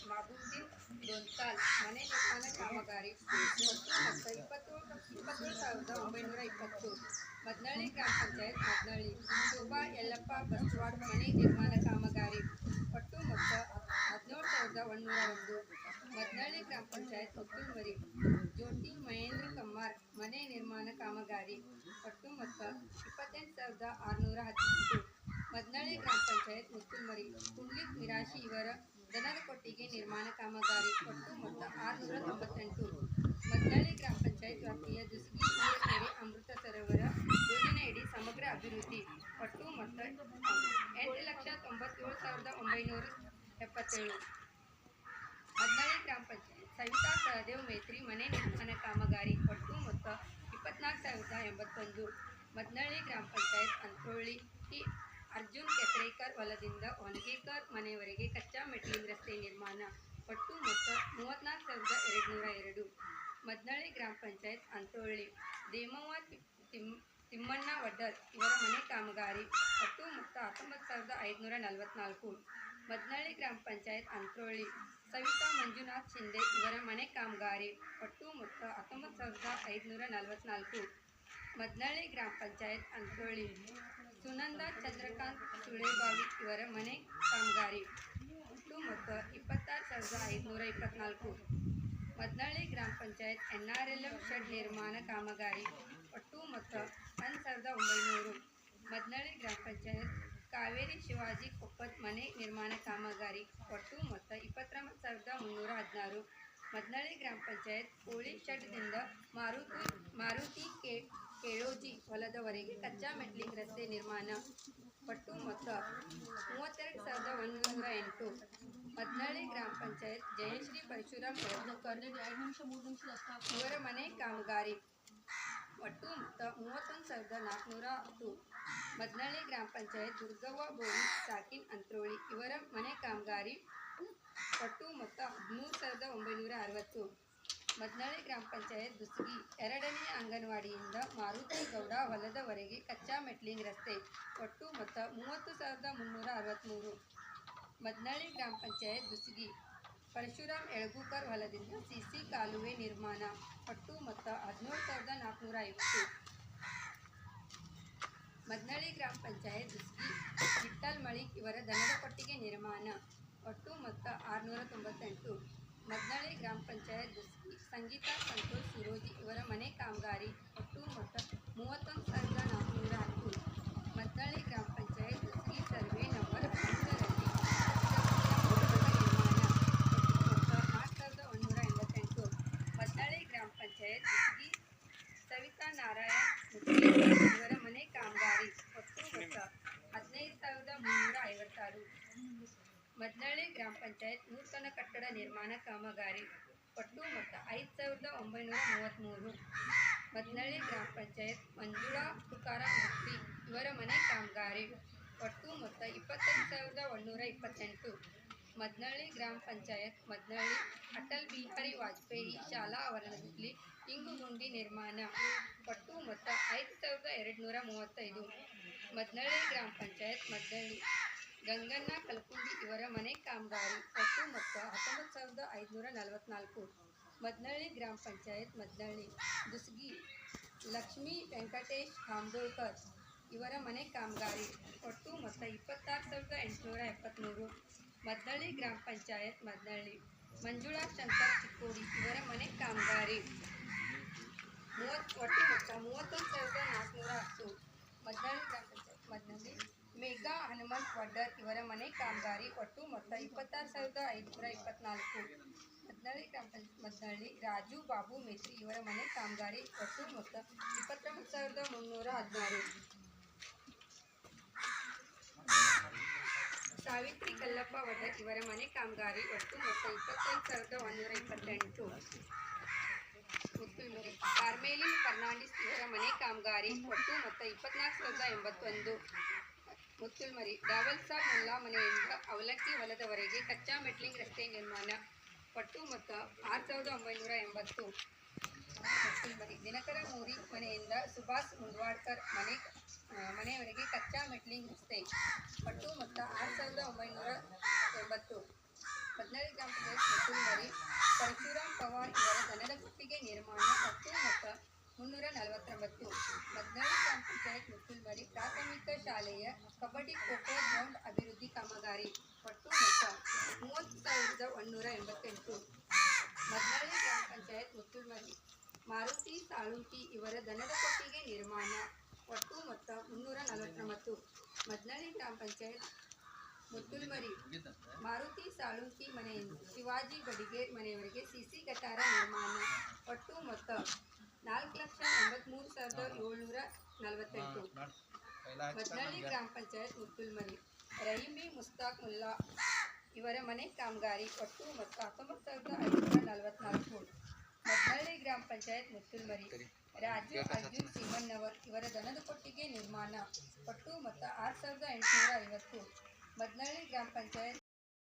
ಮಾಬುದ್ದೀನ್ ಡೊಂತಾಲ್ ಮನೆ ನಿರ್ಮಾಣ ಕಾಮಗಾರಿ ಮತ್ತು 27,920 ಮದ್ನಳ್ಳಿ ಗ್ರಾಮ ಪಂಚಾಯತ್ ಮದ್ನಳ್ಳಿ ಶೋಭಾ ಯಲ್ಲಪ್ಪ ಬಸ್ವಾಡ್ ಮನೆ ನಿರ್ಮಾಣ ಕಾಮಗಾರಿ ಒಟ್ಟು ಮೊತ್ತ 17,101 ಮದ್ನಳ್ಳಿ ಗ್ರಾಮ ಪಂಚಾಯತ್ ಮುತ್ತುಲ್ಮರಿ ಜ್ಯೋತಿ ಮಹೇಂದ್ರ ಕಮ್ಮಾರ್ ಮನೆ ನಿರ್ಮಾಣ ಕಾಮಗಾರಿ ಒಟ್ಟು ಮೊತ್ತ 28,618 ಮದ್ನಳ್ಳಿ ಗ್ರಾಮ ಪಂಚಾಯತ್ ಮುತ್ತುಲ್ಮರಿ ಪುಂಡ್ಲಿಕ್ ನಿರಾಶಿ ಇವರ ದನದ ಕೊಟ್ಟಿಗೆ ನಿರ್ಮಾಣ ಕಾಮಗಾರಿ ಒಟ್ಟು ಮೊತ್ತ 698 ಮದ್ನಳ್ಳಿ ಗ್ರಾಮ ಪಂಚಾಯತ್ ವ್ಯಾಪ್ತಿಯ ದುಸ್ಗಿ ಕೆರೆ ಅಮೃತ ಸರೋವರ ಯೋಜನೆಯಡಿ ಸಮಗ್ರ ಅಭಿವೃದ್ಧಿ ಒಟ್ಟು ಮೊತ್ತ 8,97,977 ಮದ್ನಳ್ಳಿ ಗ್ರಾಮ ಪಂಚಾಯತ್ ಸವಿತಾ ಸಹದೇವ್ ಮೇತ್ರಿ ಮನೆ ನಿರ್ಮಾಣ ಕಾಮಗಾರಿ ಒಟ್ಟು ಮೊತ್ತ 24,081 ಮದ್ನಳ್ಳಿ ಗ್ರಾಮ ಪಂಚಾಯತ್ ಅಂತೋಳಿ ಟಿ ಅರ್ಜುನ್ ಕೆಸರೇಕರ್ ಹೊಲದಿಂದ ಹೊನಗೇಕರ್ ಮನೆಯವರೆಗೆ ಕಚ್ಚಾ ಮೆಟ್ಲಿಂಗ್ ರಸ್ತೆ ನಿರ್ಮಾಣ ಒಟ್ಟು ಮೊತ್ತ 34,202 ಮದ್ನಳ್ಳಿ ಗ್ರಾಮ ಪಂಚಾಯತ್ ಅಂತೋಳಿ ದೇಮವ್ವ ತಿಮ್ಮಣ್ಣ ವಡ್ಡರ್ ಇವರ ಮನೆ ಕಾಮಗಾರಿ ಒಟ್ಟು ಮೊತ್ತ 19,544 ಮದ್ನಳ್ಳಿ ಗ್ರಾಮ ಪಂಚಾಯತ್ ಅಂತೋಳಿ ಸವಿತಾ ಮಂಜುನಾಥ್ ಶಿಂದೆ ಇವರ ಮನೆ ಕಾಮಗಾರಿ ಒಟ್ಟು ಮೊತ್ತ 19,544 ಮದ್ನಳ್ಳಿ ಗ್ರಾಮ ಪಂಚಾಯತ್ ಅಂತೋಳಿ ಸುನಂದ ಚಂದ್ರಕಾಂತ್ ಸುಳೇಬಾವಿ ಇವರ ಮನೆ ಕಾಮಗಾರಿ ಒಟ್ಟು ಮೊತ್ತ 26,524 ಮದ್ನಳ್ಳಿ ಗ್ರಾಮ ಪಂಚಾಯತ್ NRLM ಶೆಡ್ ನಿರ್ಮಾಣ ಕಾಮಗಾರಿ ಒಟ್ಟು ಮೊತ್ತ 11,900 ಮದ್ನಳ್ಳಿ ಗ್ರಾಮ ಪಂಚಾಯತ್ ಕಾವೇರಿ ಶಿವಾಜಿ ಕೊಪ್ಪದ್ ಮನೆ ನಿರ್ಮಾಣ ಕಾಮಗಾರಿ ಒಟ್ಟು ಮೊತ್ತ 29,316 ಮದ್ನಳ್ಳಿ ಗ್ರಾಮ ಪಂಚಾಯತ್ ಕೋಳಿ ಶೆಡ್ದಿಂದ ಮಾರುತಿ ಕೇಳೋಜಿ ಹೊಲದವರೆಗೆ ಕಚ್ಚಾ ಮೆಟ್ಲಿಂಗ್ ರಸ್ತೆ ನಿರ್ಮಾಣ ಒಟ್ಟು ಮೊತ್ತ 32,108 ಮದ್ನಳ್ಳಿ ಗ್ರಾಮ ಪಂಚಾಯತ್ ಜಯಶ್ರೀ ಪರಶುರಾಮ್ ಇವರ ಮನೆ ಕಾಮಗಾರಿ ಒಟ್ಟು ಮೊತ್ತ 31,410 ಮದ್ನಳ್ಳಿ ಗ್ರಾಮ ಪಂಚಾಯತ್ ದುರ್ಗವ್ವ ಬೋವಿ ಸಾಕಿನ್ ಅಂತ್ರೋಳಿ ಇವರ ಮನೆ ಕಾಮಗಾರಿ ಒಟ್ಟು ಮೊತ್ತ 13,960 ಮದ್ನಳ್ಳಿ ಗ್ರಾಮ ಪಂಚಾಯತ್ ದುಸ್ಗಿ ಎರಡನೆಯ ಅಂಗನವಾಡಿಯಿಂದ ಮಾರುತಿ ಗೌಡ ಹೊಲದವರೆಗೆ ಕಚ್ಚಾ ಮೆಟ್ಲಿಂಗ್ ರಸ್ತೆ ಒಟ್ಟು ಮೊತ್ತ 30,363 ಮದ್ನಳ್ಳಿ ಗ್ರಾಮ ಪಂಚಾಯತ್ ದುಸ್ಗಿ ಪರಶುರಾಮ್ ಎಳಗೂಕರ್ ಹೊಲದಿಂದ ಸಿಸಿ ಕಾಲುವೆ ನಿರ್ಮಾಣ ಒಟ್ಟು ಮೊತ್ತ 17,450 ಮದ್ನಳ್ಳಿ ಗ್ರಾಮ ಪಂಚಾಯತ್ ದುಸ್ಗಿ ವಿಠಲ್ ಮಳಿಕ್ ಇವರ ದನದ ಕೊಟ್ಟಿಗೆ ನಿರ್ಮಾಣ ಒಟ್ಟು ಮೊತ್ತ 698 ಮದ್ನಳ್ಳಿ ಗ್ರಾಮ ಪಂಚಾಯತ್ ದುಸ್ಗಿ ಸಂಗೀತಾ ಸಂತೋಷ್ ಸಿರೋಜಿ ಇವರ ಮನೆ ಕಾಮಗಾರಿ ಒಟ್ಟು ಮೊತ್ತ 31,410 ಮದ್ನಳ್ಳಿ ಗ್ರಾಮ ಪಂಚಾಯತ್ ದುಸ್ಗಿ ಸರ್ವೆ ನಂಬರ್ 3ರಲ್ಲಿ ನಿರ್ಮಾಣ ಒಟ್ಟು ಮೊತ್ತ 4,188 ಮದ್ನಳ್ಳಿ ಗ್ರಾಮ ಪಂಚಾಯತ್ ದುಸ್ಗಿ ಸವಿತಾ ನಾರಾಯಣ್ ಮುತ್ತೇಶ್ವರ್ ಇವರ ಮನೆ ಕಾಮಗಾರಿ ಒಟ್ಟು ಮೊತ್ತ 15,356 ಮದ್ನಳ್ಳಿ ಗ್ರಾಮ ಪಂಚಾಯತ್ ನೂತನ ಕಟ್ಟಡ ನಿರ್ಮಾಣ ಕಾಮಗಾರಿ ಒಟ್ಟು ಮೊತ್ತ 5,933 ಮದ್ನಳ್ಳಿ ಗ್ರಾಮ ಪಂಚಾಯತ್ ಮಂಜುಳಾ ತುಕಾರಾಮ್ ಮುಕ್ತಿ ಇವರ ಮನೆ ಕಾಮಗಾರಿ ಒಟ್ಟು ಮೊತ್ತ 25,128 ಮದ್ನಳ್ಳಿ ಗ್ರಾಮ ಪಂಚಾಯತ್ ಮದ್ನಳ್ಳಿ ಅಟಲ್ ಬಿಹಾರಿ ವಾಜಪೇಯಿ ಶಾಲಾ ಆವರಣದಲ್ಲಿ ಇಂಗುಗುಂಡಿ ನಿರ್ಮಾಣ ಒಟ್ಟು ಮೊತ್ತ 5,235 ಮದ್ನಳ್ಳಿ ಗ್ರಾಮ ಪಂಚಾಯತ್ ಮದ್ನಳ್ಳಿ ಗಂಗಣ್ಣ ಕಲ್ಕುಂಡಿ ಇವರ ಮನೆ ಕಾಮಗಾರಿ ಒಟ್ಟು ಮೊತ್ತ 19,544 ಮದ್ನಳ್ಳಿ ಗ್ರಾಮ ಪಂಚಾಯತ್ ಮದ್ನಳ್ಳಿ ದುಸ್ಗಿ ಲಕ್ಷ್ಮೀ ವೆಂಕಟೇಶ್ ಹಾಮ್ದೋಳ್ಕರ್ ಇವರ ಮನೆ ಕಾಮಗಾರಿ ಒಟ್ಟು ಮೊತ್ತ 26,873 ಮದ್ನಳ್ಳಿ ಗ್ರಾಮ ಪಂಚಾಯತ್ ಮದ್ನಳ್ಳಿ ಮಂಜುಳಾ ಶಂಕರ್ ಚಿಕ್ಕೋಡಿ ಇವರ ಮನೆ ಕಾಮಗಾರಿ ಒಟ್ಟು ಮೊತ್ತ 31,410 ಮದ್ನಳ್ಳಿ ಗ್ರಾಮ ಪಂಚಾಯತ್ ಮದ್ನಳ್ಳಿ ಮೇಘಾ ಹನುಮಂತ್ ವಡ್ಡರ್ ಇವರ ಮನೆ ಕಾಮಗಾರಿ ಒಟ್ಟು ಮೊತ್ತ 26,524 ಮದ್ನಳ್ಳಿ ಗ್ರಾಮ ಪಂಚಾಯತ್ ಮದ್ನಳ್ಳಿ ರಾಜು ಬಾಬು ಮೇತ್ರಿ ಇವರ ಮನೆ ಕಾಮಗಾರಿ ಒಟ್ಟು ಮೊತ್ತ 29,316 ಸಾವಿತ್ರಿ ಕಲ್ಲಪ್ಪ ವಡ್ಡರ್ ಇವರ ಮನೆ ಕಾಮಗಾರಿ ಒಟ್ಟು ಮೊತ್ತ 25,128 ಮುತ್ತುಲ್ಮರಿ ಕಾರ್ಮೇಲಿನ್ ಫರ್ನಾಂಡಿಸ್ ಇವರ ಮನೆ ಕಾಮಗಾರಿ ಒಟ್ಟು ಮೊತ್ತ 24,081 ಮುತ್ತುಲ್ಮರಿ ಡಾವಲ್ ಸಾಬ್ ಮುಲ್ಲಾ ಮನೆಯಿಂದ ಅವಲಕ್ಕಿ ಹೊಲದವರೆಗೆ ಕಚ್ಚಾ ಮೆಟ್ಲಿಂಗ್ ರಸ್ತೆ ನಿರ್ಮಾಣ ಒಟ್ಟು ಮೊತ್ತ 6,980 ಮುತ್ತುಲ್ಮರಿ ದಿನಕರ ಮೂರಿ ಮನೆಯಿಂದ ಸುಭಾಷ್ ಮುಂಡ್ವಾಡ್ಕರ್ ಮನೆಯವರೆಗೆ ಕಚ್ಚಾ ಮೆಟ್ಲಿಂಗ್ ರಸ್ತೆ ಒಟ್ಟು ಮೊತ್ತ 6,980 ಮದ್ನಳ್ಳಿ ಗ್ರಾಮ ಪಂಚಾಯತ್ ಮುತ್ತುಲ್ಮರಿ ಪರಶುರಾಮ್ ಪವಾರ್ ಇವರ ದನದ ಕೊಟ್ಟಿಗೆ ನಿರ್ಮಾಣ ಒಟ್ಟು ಮೊತ್ತ 349. ಮದ್ನಳ್ಳಿ ಗ್ರಾಮ ಪಂಚಾಯತ್ ಮುತ್ತುಲ್ಮರಿ ಪ್ರಾಥಮಿಕ ಶಾಲೆಯ ಕಬಡ್ಡಿ ಖೋಖೋ ಗ್ರೌಂಡ್ ಅಭಿವೃದ್ಧಿ ಕಾಮಗಾರಿ ಒಟ್ಟು ಮೊತ್ತ 30,188. ಮದ್ನಳ್ಳಿ ಗ್ರಾಮ ಪಂಚಾಯತ್ ಮುತ್ತುಲ್ಮರಿ ಮಾರುತಿ ಸಾಳುಂಕಿ ಇವರ ದನದ ಕೊಟ್ಟಿಗೆ ನಿರ್ಮಾಣ ಒಟ್ಟು ಮೊತ್ತ 349. ಮದ್ನಳ್ಳಿ ಗ್ರಾಮ ಪಂಚಾಯತ್ ಮುತ್ತುಲ್ಮರಿ ಮಾರುತಿ ಸಾಳುಂಕಿ ಮನೆಯಿಂದ ಶಿವಾಜಿ ಬಡಿಗೇರ್ ಮನೆಯವರೆಗೆ ಸಿಸಿ ಗಟಾರ ನಿರ್ಮಾಣ ಒಟ್ಟು ಮೊತ್ತ 4,83,748. ಮದ್ನಳ್ಳಿ ಗ್ರಾಮ ಪಂಚಾಯತ್ ಮುತ್ತುಲ್ಮರಿ ರಹೀಮಿ ಮುಸ್ತಾಕ್ ಮುಲ್ಲಾ ಇವರ ಮನೆ ಕಾಮಗಾರಿ ಒಟ್ಟು ಮೊತ್ತ 19,544. ಮದ್ನಳ್ಳಿ ಗ್ರಾಮ ಪಂಚಾಯತ್ ಮುತ್ತುಲ್ಮರಿ ರಾಜು ಅರ್ಜುನ್ ಸಿಮನ್ನವರ್ ಇವರ ದನದ ಕೊಟ್ಟಿಗೆ ನಿರ್ಮಾಣ ಒಟ್ಟು ಮೊತ್ತ 6,850. ಮದ್ನಳ್ಳಿ ಗ್ರಾಮ ಪಂಚಾಯತ್